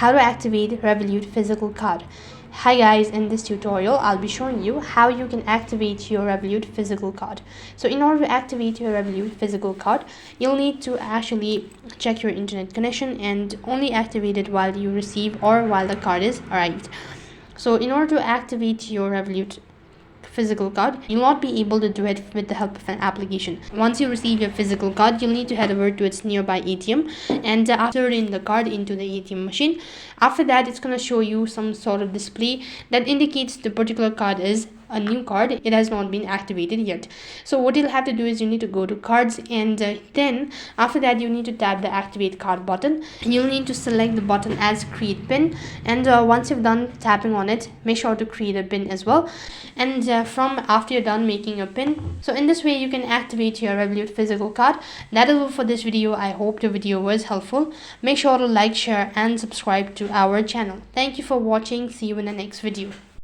how to activate Revolut physical card. Hi guys, in this tutorial I'll be showing you how you can activate your Revolut physical card. So in order to activate your Revolut physical card, you'll need to actually check your internet connection and only activate it while you receive or while the card is arrived. So in order to activate your Revolut physical card, you'll not be able to do it with the help of an application. Once you receive your physical card, you'll need to head over to its nearby ATM and after in the card into the ATM machine. After that, it's going to show you some sort of display that indicates the particular card is a new card. It has not been activated yet. So what you'll have to do is you need to go to cards and then after that you need to tap the activate card button. You'll need to select the button as create pin, and once you've done tapping on it, make sure to create a pin as well. And from after you're done making a pin, so in this way you can activate your Revolut physical card. That is all for this video. I hope the video was helpful. Make sure to like, share and subscribe to our channel. Thank you for watching. See you in the next video.